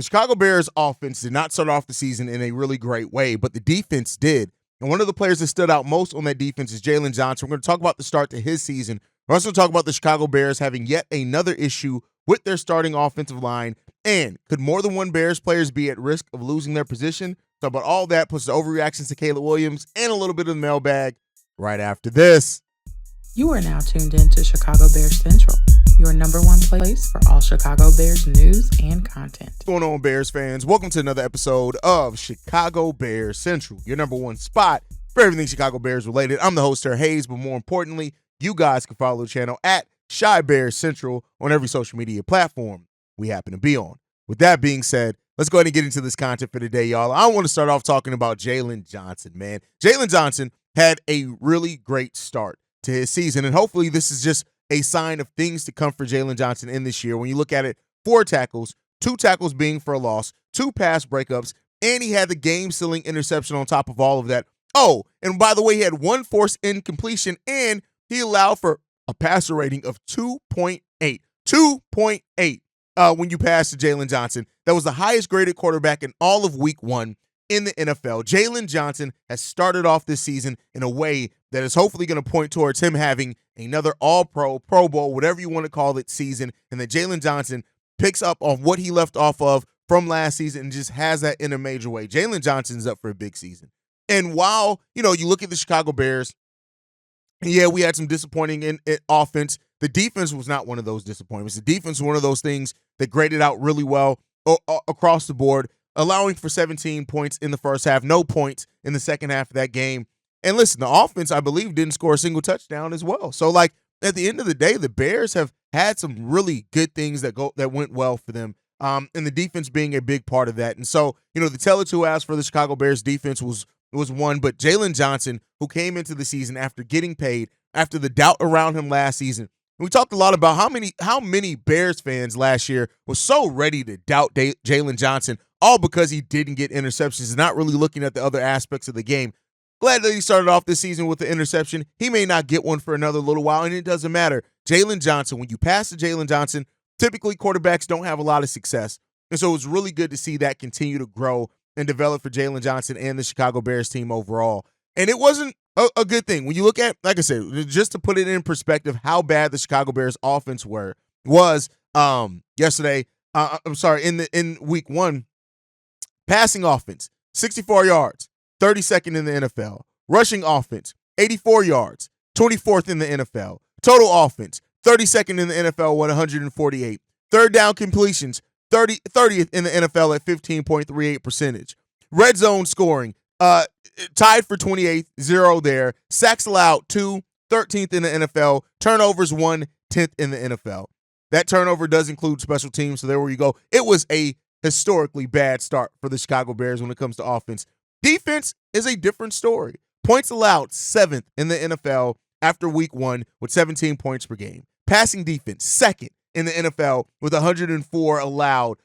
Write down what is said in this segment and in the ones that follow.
The Chicago Bears offense did not start off the season in a really great way, but the defense did. And one of the players that stood out most on that defense is Jaylon Johnson. We're going to talk about the start to his season. We're also going to talk about the Chicago Bears having yet another issue with their starting offensive line. And could more than one Bears players be at risk of losing their position? Talk about all that, plus the overreactions to Caleb Williams, and a little bit of the mailbag right after this. You are now tuned in to Chicago Bears Central, your number one place for all Chicago Bears news and content. What's going on, Bears fans? Welcome to another episode of Chicago Bears Central, your number one spot for everything Chicago Bears related. I'm the host, Haize, but more importantly, you guys can follow the channel at Chi Bears Central on every social media platform we happen to be on. With that being said, let's go ahead and get into this content for today, y'all. I want to start off talking about Jaylon Johnson, man. Jaylon Johnson had a really great start to his season, and hopefully this is just a sign of things to come for Jaylon Johnson in this year. When you look at it, 4 tackles, 2 tackles being for a loss, 2 pass breakups, and he had the game-sealing interception on top of all of that. Oh, and by the way, he had 1 forced incompletion, and he allowed for a passer rating of 2.8. 2.8 when you pass to Jaylon Johnson. That was the highest graded quarterback in all of week 1 in the NFL. Jaylon Johnson has started off this season in a way that is hopefully going to point towards him having another All-Pro, Pro Bowl, whatever you want to call it, season, and that Jaylon Johnson picks up on what he left off of from last season and just has that in a major way. Jaylon Johnson's up for a big season. And while, you look at the Chicago Bears, yeah, we had some disappointing in offense. The defense was not one of those disappointments. The defense was one of those things that graded out really well across the board, allowing for 17 points in the first half, no points in the second half of that game. And listen, the offense, I believe, didn't score a single touchdown as well. So, at the end of the day, the Bears have had some really good things that went well for them, and the defense being a big part of that. And so, the tell of two halves for the Chicago Bears defense was one, but Jaylon Johnson, who came into the season after getting paid, after the doubt around him last season. We talked a lot about how many Bears fans last year were so ready to doubt Jaylon Johnson, all because he didn't get interceptions and not really looking at the other aspects of the game. Glad that he started off this season with the interception. He may not get one for another little while, and it doesn't matter. Jaylon Johnson, when you pass to Jaylon Johnson, typically quarterbacks don't have a lot of success. And so it's really good to see that continue to grow and develop for Jaylon Johnson and the Chicago Bears team overall. And it wasn't a good thing. When you look at, like I said, just to put it in perspective, how bad the Chicago Bears offense was yesterday, in week 1, passing offense, 64 yards, 32nd in the NFL. Rushing offense, 84 yards, 24th in the NFL. Total offense, 32nd in the NFL with 148. Third down completions, 30th in the NFL at 15.38 percentage. Red zone scoring, tied for 28th, 0 there. Sacks allowed, 2, 13th in the NFL. Turnovers, 1, 10th in the NFL. That turnover does include special teams, so there you go. It was a historically bad start for the Chicago Bears when it comes to offense. Defense is a different story. Points allowed, 7th in the NFL after week 1 with 17 points per game. Passing defense, 2nd in the NFL with 104 allowed.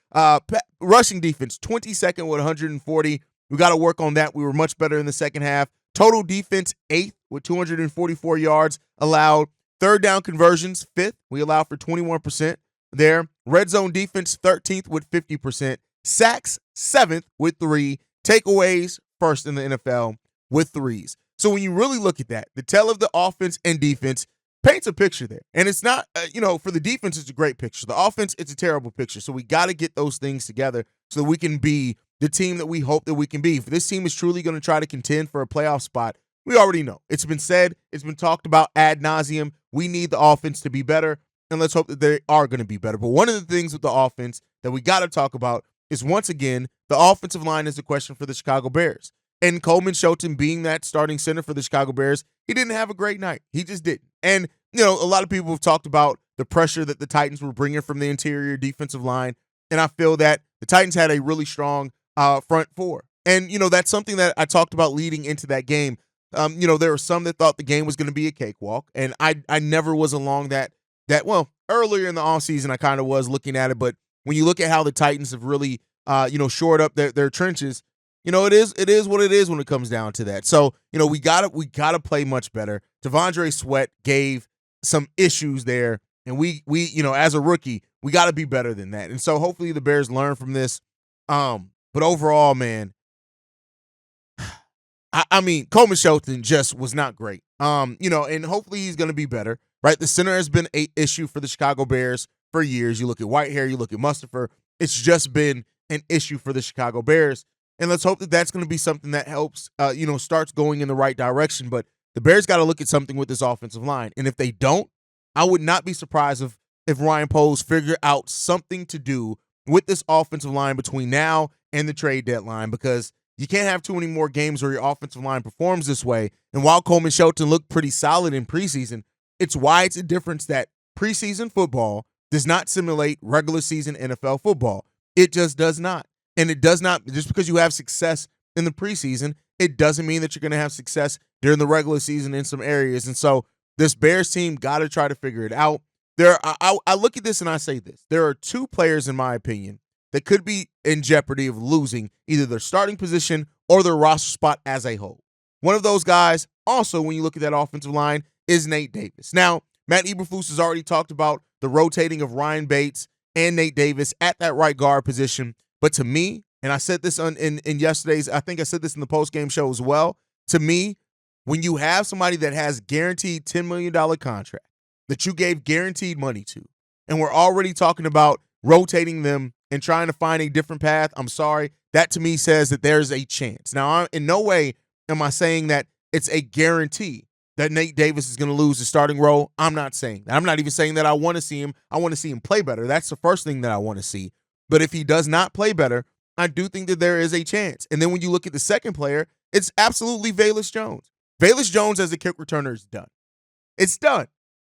Rushing defense, 22nd with 140. We got to work on that. We were much better in the second half. Total defense, 8th with 244 yards allowed. Third down conversions, 5th. We allowed for 21% there. Red zone defense, 13th with 50%. Sacks, 7th with 3. Takeaways, 1st in the NFL with 3s. So when you really look at that, the tell of the offense and defense paints a picture there. And it's not, for the defense, it's a great picture. The offense, it's a terrible picture. So we got to get those things together so that we can be the team that we hope that we can be. If this team is truly going to try to contend for a playoff spot, we already know. It's been said, it's been talked about ad nauseum. We need the offense to be better, and let's hope that they are going to be better. But one of the things with the offense that we got to talk about is, once again, the offensive line is the question for the Chicago Bears. And Coleman Shelton being that starting center for the Chicago Bears, he didn't have a great night. He just didn't. And, a lot of people have talked about the pressure that the Titans were bringing from the interior defensive line, and I feel that the Titans had a really strong front four. And, that's something that I talked about leading into that game. There were some that thought the game was going to be a cakewalk, and I never was along that earlier in the offseason I kind of was looking at it, but when you look at how the Titans have really, shored up their trenches, it is what it is when it comes down to that. So, we gotta play much better. T'Vondre Sweat gave some issues there, and we as a rookie, we got to be better than that. And so hopefully the Bears learn from this But overall, man, I mean, Coleman Shelton just was not great. And hopefully he's going to be better, right? The center has been an issue for the Chicago Bears for years. You look at Whitehair, you look at Mustafa. It's just been an issue for the Chicago Bears. And let's hope that that's going to be something that helps, starts going in the right direction. But the Bears got to look at something with this offensive line. And if they don't, I would not be surprised if Ryan Poles figure out something to do with this offensive line between now and the trade deadline, because you can't have too many more games where your offensive line performs this way. And while Coleman Shelton looked pretty solid in preseason, it's why it's a difference that preseason football does not simulate regular season NFL football. It just does not. And it does not, just because you have success in the preseason, it doesn't mean that you're going to have success during the regular season in some areas. And so this Bears team got to try to figure it out. I look at this and I say this. There are two players, in my opinion, that could be in jeopardy of losing either their starting position or their roster spot as a whole. One of those guys, also, when you look at that offensive line, is Nate Davis. Now, Matt Eberflus has already talked about the rotating of Ryan Bates and Nate Davis at that right guard position. But to me, and I said this in yesterday's, I think I said this in the postgame show as well, to me, when you have somebody that has guaranteed $10 million contract that you gave guaranteed money to, and we're already talking about rotating them and trying to find a different path, I'm sorry, that to me says that there's a chance. Now, in no way am I saying that it's a guarantee that Nate Davis is going to lose the starting role. I'm not saying that. I'm not even saying that I want to see him. I want to see him play better. That's the first thing that I want to see. But if he does not play better, I do think that there is a chance. And then when you look at the second player, it's absolutely Velus Jones. Velus Jones as a kick returner is done. It's done,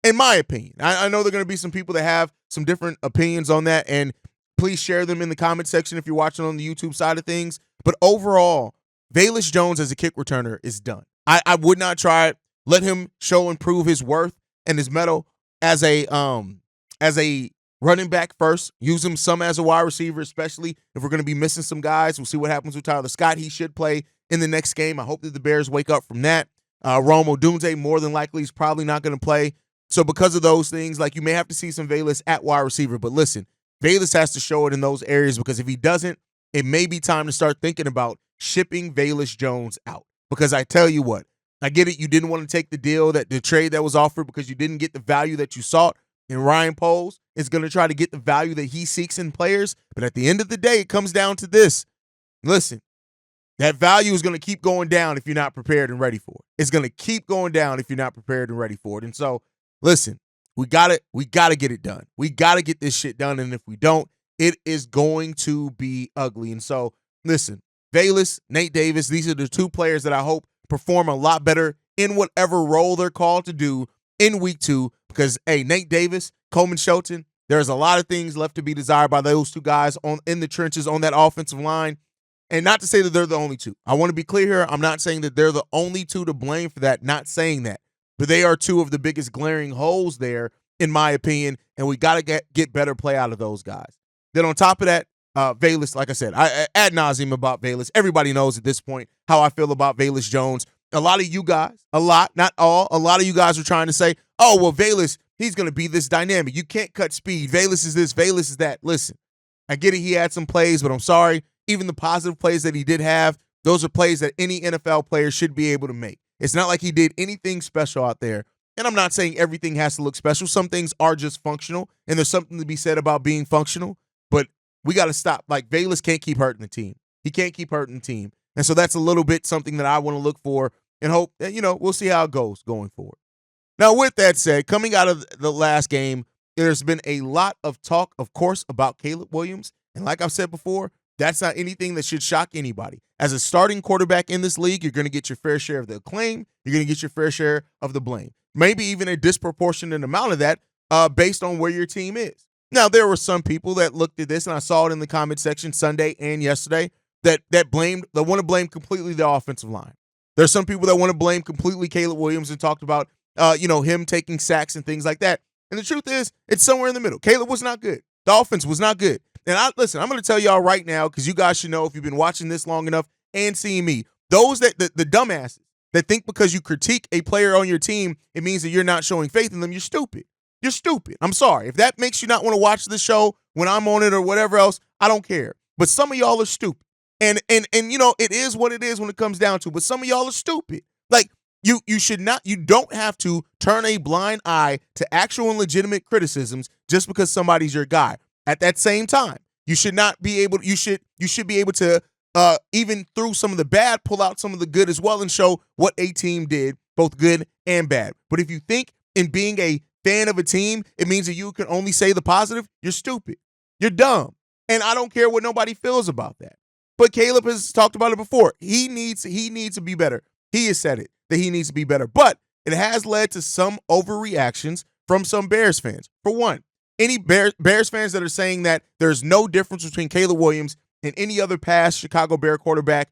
in my opinion. I know there are going to be some people that have some different opinions on that, and please share them in the comment section if you're watching on the YouTube side of things. But overall, Velus Jones as a kick returner is done. I would not try it. Let him show and prove his worth and his mettle as a running back first. Use him some as a wide receiver, especially if we're going to be missing some guys. We'll see what happens with Tyler Scott. He should play in the next game. I hope that the Bears wake up from that. Rome Odunze, more than likely, is probably not going to play. So because of those things, like, you may have to see some Velus at wide receiver. But listen, Velus has to show it in those areas, because if he doesn't, it may be time to start thinking about shipping Velus Jones out. Because I tell you what, I get it. You didn't want to take the trade that was offered because you didn't get the value that you sought. And Ryan Poles is going to try to get the value that he seeks in players. But at the end of the day, it comes down to this. Listen, that value is going to keep going down if you're not prepared and ready for it. It's going to keep going down if you're not prepared and ready for it. And so, listen, we got to get it done. We got to get this shit done. And if we don't, it is going to be ugly. And so, listen, Velus, Nate Davis, these are the two players that I hope perform a lot better in whatever role they're called to do in week 2, because, hey, Nate Davis, Coleman Shelton, there's a lot of things left to be desired by those two guys in the trenches on that offensive line. And not to say that they're the only two. I want to be clear here. I'm not saying that they're the only two to blame for that. Not saying that. But they are two of the biggest glaring holes there, in my opinion, and we got to get better play out of those guys. Then on top of that, Velus, like I said, I ad nauseum about Velus. Everybody knows at this point how I feel about Velus Jones. A lot of you guys, not all, a lot of you guys are trying to say, oh, well, Velus, he's going to be this dynamic. You can't cut speed. Velus is this, Velus is that. Listen, I get it. He had some plays, but I'm sorry. Even the positive plays that he did have, those are plays that any NFL player should be able to make. It's not like he did anything special out there. And I'm not saying everything has to look special. Some things are just functional, and there's something to be said about being functional. But we got to stop. Like, Velus can't keep hurting the team. He can't keep hurting the team. And so that's a little bit something that I want to look for and hope that, we'll see how it goes going forward. Now, with that said, coming out of the last game, there's been a lot of talk, of course, about Caleb Williams. And like I've said before, that's not anything that should shock anybody. As a starting quarterback in this league, you're going to get your fair share of the acclaim. You're going to get your fair share of the blame. Maybe even a disproportionate amount of that based on where your team is. Now, there were some people that looked at this, and I saw it in the comment section Sunday and yesterday, that want to blame completely the offensive line. There's some people that want to blame completely Caleb Williams and talked about, him taking sacks and things like that. And the truth is, it's somewhere in the middle. Caleb was not good. The offense was not good. And I'm going to tell y'all right now, because you guys should know if you've been watching this long enough and seeing me, those the dumbasses that think because you critique a player on your team, it means that you're not showing faith in them, you're stupid. You're stupid. I'm sorry. If that makes you not want to watch the show when I'm on it or whatever else, I don't care. But some of y'all are stupid. And you know, it is what it is when it comes down to it. But some of y'all are stupid. Like you don't have to turn a blind eye to actual and legitimate criticisms just because somebody's your guy. At that same time, you should not be able you should be able to even through some of the bad, pull out some of the good as well and show what a team did, both good and bad. But if you think in being a fan of a team, it means that you can only say the positive, you're stupid. You're dumb. And I don't care what nobody feels about that. But Caleb has talked about it before. He needs to be better. He has said it that he needs to be better. But it has led to some overreactions from some Bears fans. For one, any Bears fans that are saying that there's no difference between Caleb Williams and any other past Chicago Bear quarterback,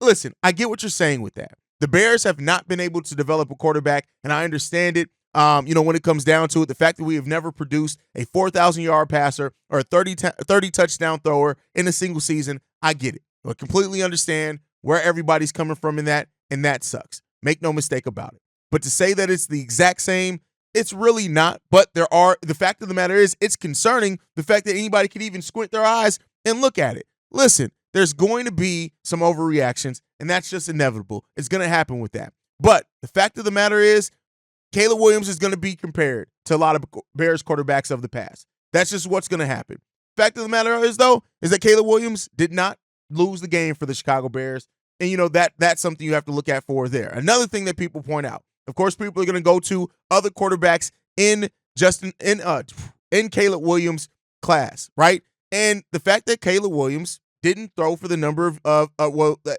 listen, I get what you're saying with that. The Bears have not been able to develop a quarterback, and I understand it. When it comes down to it, the fact that we have never produced a 4,000-yard passer or a 30 touchdown thrower in a single season, I get it. I completely understand where everybody's coming from in that, and that sucks. Make no mistake about it. But to say that it's the exact same, it's really not. But the fact of the matter is, it's concerning the fact that anybody could even squint their eyes and look at it. Listen, there's going to be some overreactions, and that's just inevitable. It's going to happen with that. But the fact of the matter is, Caleb Williams is going to be compared to a lot of Bears quarterbacks of the past. That's just what's going to happen. Fact of the matter is, though, is that Caleb Williams did not lose the game for the Chicago Bears. And, you know, that's something you have to look at for there. Another thing that people point out, of course, people are going to go to other quarterbacks in Caleb Williams' class, right? And the fact that Caleb Williams didn't throw for the number of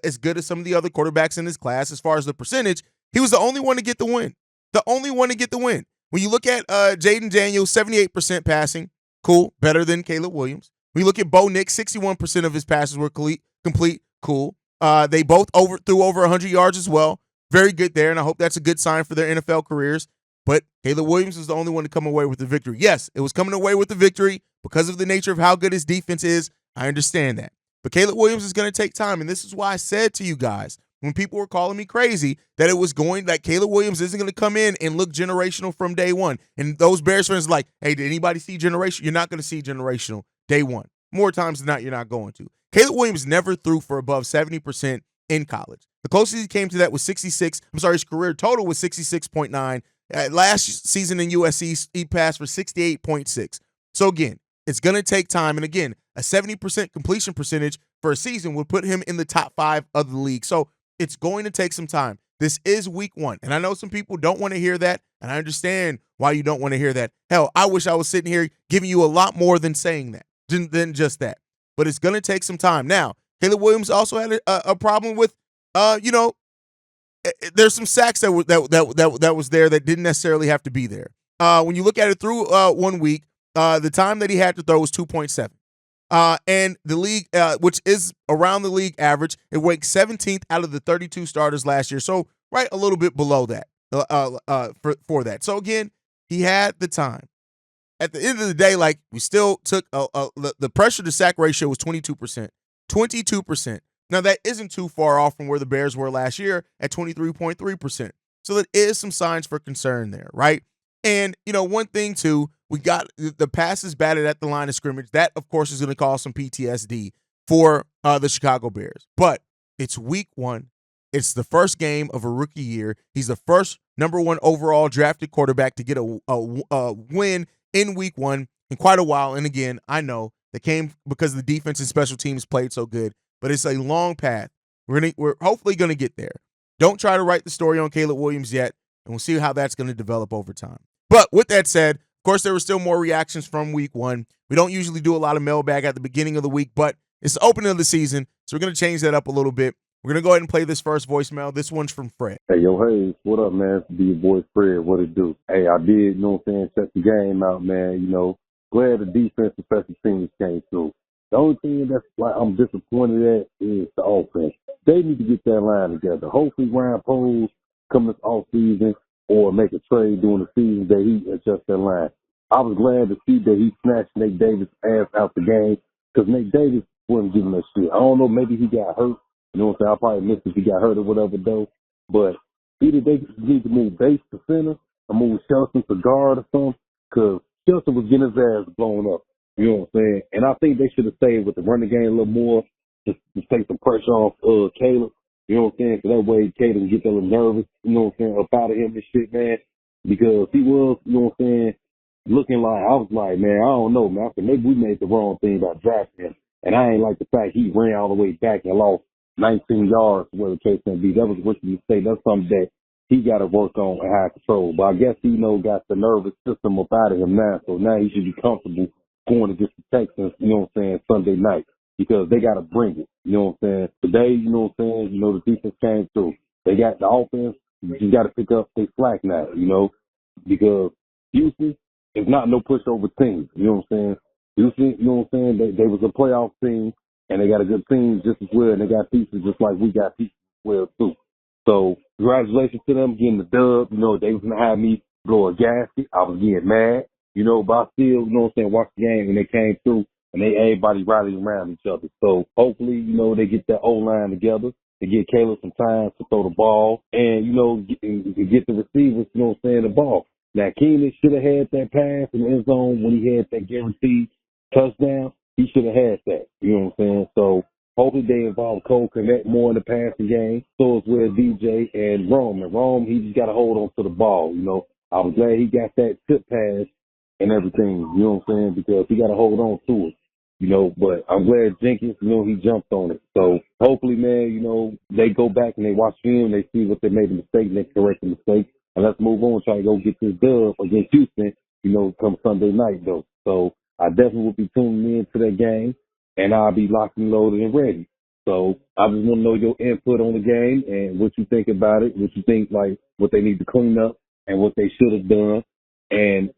as good as some of the other quarterbacks in his class as far as the percentage, he was the only one to get the win. The only one to get the win. When you look at Jaden Daniels, 78% passing, cool, better than Caleb Williams. When you look at Bo Nix, 61% of his passes were complete, cool. They both threw over 100 yards as well. Very good there, and I hope that's a good sign for their NFL careers. But Caleb Williams is the only one to come away with the victory. Yes, it was coming away with the victory because of the nature of how good his defense is. I understand that. But Caleb Williams is going to take time, and this is why I said to you guys, when people were calling me crazy, that Caleb Williams isn't going to come in and look generational from day one. And those Bears fans are like, hey, did anybody see generational? You're not going to see generational day one. More times than not, you're not going to. Caleb Williams never threw for above 70% in college. The closest he came to that was 66. His career total was 66.9. Last season in USC, he passed for 68.6. So again, it's going to take time. And again, a 70% completion percentage for a season would put him in the top 5 of the league. So it's going to take some time. This is week 1. And I know some people don't want to hear that. And I understand why you don't want to hear that. Hell, I wish I was sitting here giving you a lot more than saying that, than just that. But it's going to take some time. Now, Caleb Williams also had a problem with, there's some sacks that was there that didn't necessarily have to be there. When you look at it through 1 week, the time that he had to throw was 2.7. And the league, which is around the league average, it ranked 17th out of the 32 starters last year. So right a little bit below that for that. So again, he had the time. At the end of the day, like, we still took the pressure to sack ratio was 22%. 22%. Now, that isn't too far off from where the Bears were last year at 23.3%. So there is some signs for concern there, right? And, one thing, too, we got the passes batted at the line of scrimmage. That, of course, is going to cause some PTSD for the Chicago Bears. But it's week 1. It's the first game of a rookie year. He's the first number 1 overall drafted quarterback to get a win in week 1 in quite a while. And again, I know that came because the defense and special teams played so good, but it's a long path. We're hopefully going to get there. Don't try to write the story on Caleb Williams yet, and we'll see how that's going to develop over time. But with that said, of course, there were still more reactions from week 1. We don't usually do a lot of mailbag at the beginning of the week, but it's the opening of the season, so we're going to change that up a little bit. We're going to go ahead and play this first voicemail. This one's from Fred. Hey, yo, Haize, what up, man? It's your boy Fred. What it do? Hey, I did, check the game out, man. Glad the defense and special teams came through. The only thing that's like I'm disappointed at is the offense. They need to get that line together. Hopefully, Ryan Poles come this offseason or make a trade during the season that he adjusts that line. I was glad to see that he snatched Nate Davis' ass out the game because Nate Davis wasn't giving that shit. I don't know, maybe he got hurt. You know what I'm saying? I probably missed if he got hurt or whatever, though. But either they need to move base to center or move Shelton to guard or something because Shelton was getting his ass blown up. You know what I'm saying? And I think they should have stayed with the running game a little more to take some pressure off Caleb. You know what I'm saying? So that way Caleb can get a little nervous, you know what I'm saying, up out of him and shit, man. Because he was, you know what I'm saying, looking like, I was like, man, I don't know, man. I said, maybe we made the wrong thing about drafting him. And I ain't like the fact he ran all the way back and lost 19 yards, where the case may be. That was a rookie mistake. That's something that he got to work on and have control. But I guess he, got the nervous system up out of him now. So now he should be comfortable going against the Texans, you know what I'm saying, Sunday night. Because they got to bring it. You know what I'm saying? Today, you know what I'm saying, the defense came through. They got the offense. You got to pick up their slack now, because Houston is not no pushover team. You know what I'm saying? Houston, you know what I'm saying, they was a playoff team, and they got a good team just as well, and they got pieces just like we got pieces as well, too. So, congratulations to them getting the dub. They was going to have me blow a gasket. I was getting mad, but I still, watched the game, and they came through, and everybody rallied around each other. So, hopefully, they get that O-line together to get Caleb some time to throw the ball and, get the receivers, the ball. Now, Keenan should have had that pass in the end zone when he had that guaranteed touchdown. He should have had that. You know what I'm saying? So, hopefully they involve Cole Kmet more in the passing game. So as well DJ and Rome. And Rome, he just got to hold on to the ball. I was glad he got that tip pass and everything. You know what I'm saying? Because he got to hold on to it. But I'm glad Jenkins, he jumped on it. So hopefully, man, they go back and they watch film, they see what they made a mistake, and they correct the mistake. And let's move on, try to go get this dub against Houston, come Sunday night, though. So I definitely will be tuning in to that game, and I'll be locked and loaded and ready. So I just want to know your input on the game and what you think about it, what you think, like, what they need to clean up and what they should have done, and,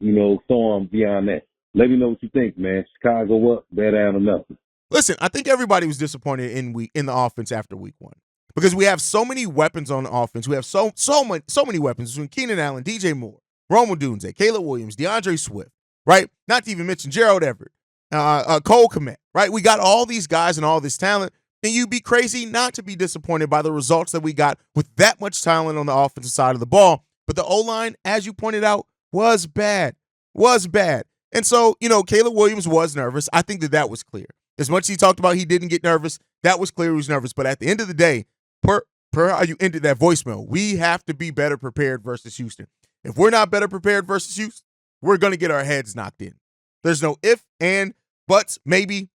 so on beyond that. Let me know what you think, man. Chicago up, bad down or nothing. Listen, I think everybody was disappointed in the offense after week one because we have so many weapons on the offense. We have so many weapons between Keenan Allen, DJ Moore, Rome Odunze, Caleb Williams, DeAndre Swift, right? Not to even mention Gerald Everett, Cole Kmet, right? We got all these guys and all this talent, and you'd be crazy not to be disappointed by the results that we got with that much talent on the offensive side of the ball. But the O-line, as you pointed out, was bad. And so, Caleb Williams was nervous. I think that was clear. As much as he talked about he didn't get nervous, that was clear he was nervous. But at the end of the day, per how you ended that voicemail, we have to be better prepared versus Houston. If we're not better prepared versus Houston, we're going to get our heads knocked in. There's no if, and, buts, maybe,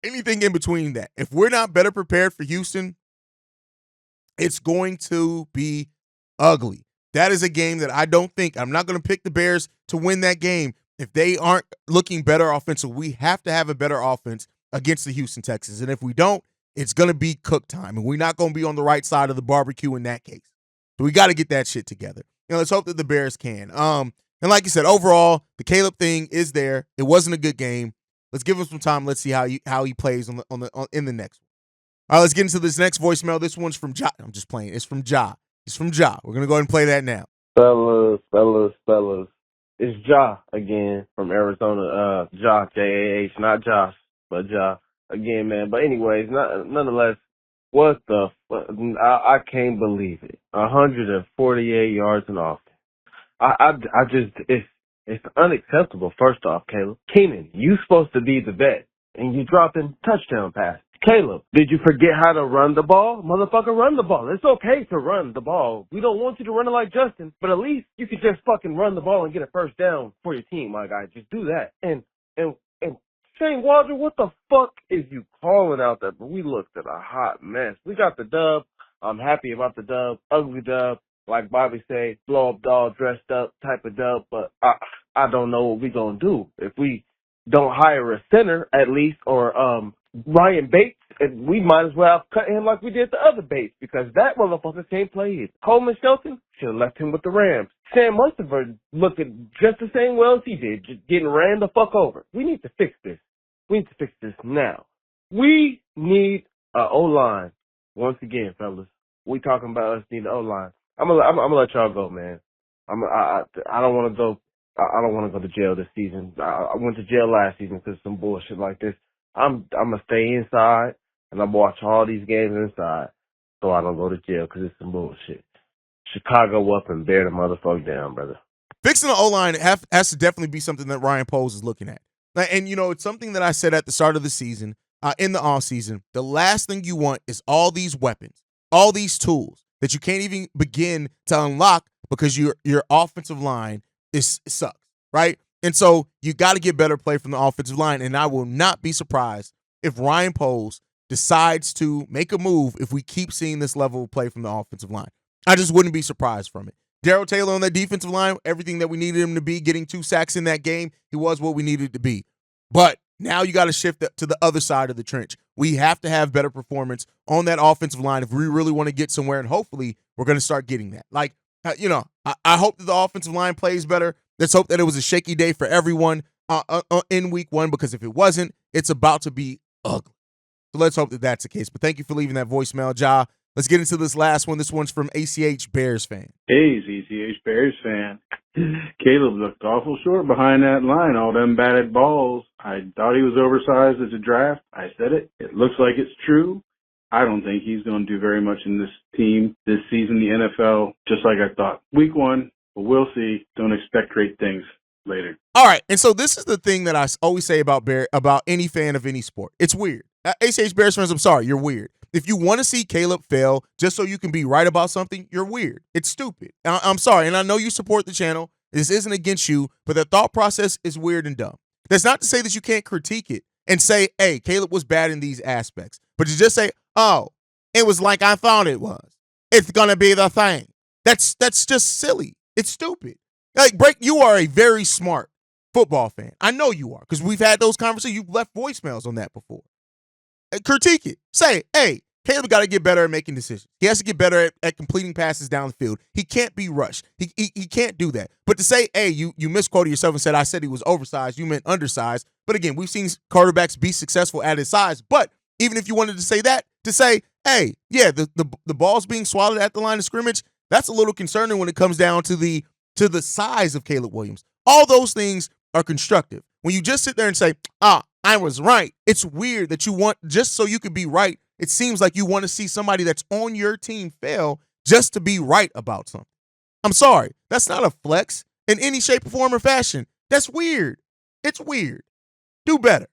anything in between that. If we're not better prepared for Houston, it's going to be ugly. That is a game that I'm not going to pick the Bears to win that game if they aren't looking better offensively. We have to have a better offense against the Houston Texans. And if we don't, it's going to be cook time. And we're not going to be on the right side of the barbecue in that case. So we got to get that shit together. Let's hope that the Bears can. And like you said, overall, the Caleb thing is there. It wasn't a good game. Let's give him some time. Let's see how he plays in the next one. All right, let's get into this next voicemail. This one's from Ja. I'm just playing. It's from Ja. We're going to go ahead and play that now. Fellas. It's Ja again from Arizona. Ja, J-A-H, not Josh, but Ja again, man. But anyways, nonetheless, what the fuck? I can't believe it. 148 yards in offense. I just, it's unacceptable, first off, Caleb. Keenan, you supposed to be the vet, and you dropping touchdown passes. Caleb, did you forget how to run the ball? Motherfucker, run the ball. It's okay to run the ball. We don't want you to run it like Justin, but at least you could just fucking run the ball and get a first down for your team, my guy. Just do that. And Shane Waldron, what the fuck is you calling out there? But we looked at a hot mess. We got the dub. I'm happy about the dub. Ugly dub. Like Bobby say, blow up doll, dressed up type of dub. But I don't know what we gonna do if we don't hire a center at least, or Ryan Bates, and we might as well have cut him like we did the other Bates, because that motherfucker can't play either. Coleman Shelton should have left him with the Rams. Sam Mustipher looking just the same well as he did, just getting ran the fuck over. We need to fix this. We need to fix this now. We need a O-line. Once again, fellas, we talking about us need an O-line. I'm gonna let y'all go, man. I don't want to go. I don't want to go to jail this season. I went to jail last season because of some bullshit like this. I'm gonna stay inside and I'm watch all these games inside, so I don't go to jail because it's some bullshit. Chicago up and bear the motherfucker down, brother. Fixing the O-line has to definitely be something that Ryan Poles is looking at. And, it's something that I said at the start of the season, in the offseason. The last thing you want is all these weapons, all these tools that you can't even begin to unlock because your offensive line sucks, right? And so you got to get better play from the offensive line, and I will not be surprised if Ryan Poles decides to make a move if we keep seeing this level of play from the offensive line. I just wouldn't be surprised from it. Darrell Taylor on that defensive line, everything that we needed him to be, getting 2 sacks in that game, he was what we needed to be. But now you got to shift to the other side of the trench. We have to have better performance on that offensive line if we really want to get somewhere, and hopefully we're going to start getting that. I hope that the offensive line plays better. Let's hope that it was a shaky day for everyone in week 1, because if it wasn't, it's about to be ugly. So let's hope that that's the case. But thank you for leaving that voicemail, Ja. Let's get into this last one. This one's from ACH Bears fan. Haize, ACH Bears fan. Caleb looked awful short behind that line, all them batted balls. I thought he was oversized at the draft. I said it. It looks like it's true. I don't think he's going to do very much in this team this season, the NFL, just like I thought. Week 1, but we'll see. Don't expect great things later. All right, and so this is the thing that I always say about any fan of any sport. It's weird. ACH Bears fans, I'm sorry, you're weird. If you want to see Caleb fail just so you can be right about something, you're weird. It's stupid. I'm sorry, and I know you support the channel. This isn't against you, but the thought process is weird and dumb. That's not to say that you can't critique it and say, hey, Caleb was bad in these aspects. But to just say, oh, it was like I thought it was. It's going to be the thing. That's just silly. It's stupid. You are a very smart football fan. I know you are, because we've had those conversations. You've left voicemails on that before. Critique it. Say, hey, Caleb got to get better at making decisions. He has to get better at completing passes down the field. He can't be rushed. He can't do that. But to say, hey, you misquoted yourself and said, I said he was oversized, you meant undersized. But again, we've seen quarterbacks be successful at his size. But even if you wanted to say that, to say, hey, yeah, the ball's being swallowed at the line of scrimmage, that's a little concerning when it comes down to the size of Caleb Williams. All those things are constructive. When you just sit there and say, I was right, it's weird that you want, just so you could be right, it seems like you want to see somebody that's on your team fail just to be right about something. I'm sorry. That's not a flex in any shape, form, or fashion. That's weird. It's weird. Do better.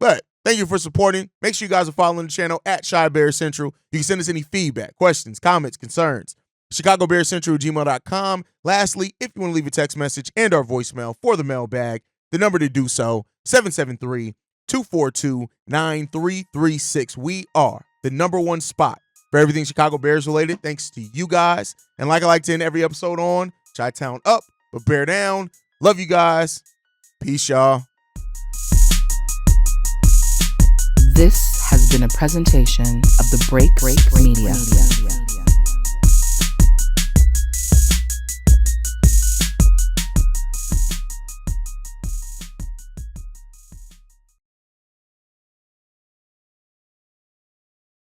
But thank you for supporting. Make sure you guys are following the channel at Shy Bear Central. You can send us any feedback, questions, comments, concerns. ChicagoBearsCentral@gmail.com. Lastly, if you want to leave a text message and our voicemail for the mailbag, the number to do so, 773-242-9336. We are the #1 spot for everything Chicago Bears related, thanks to you guys. And like I like to end every episode on, Chi-Town up, but bear down. Love you guys. Peace, y'all. This has been a presentation of the Break Media.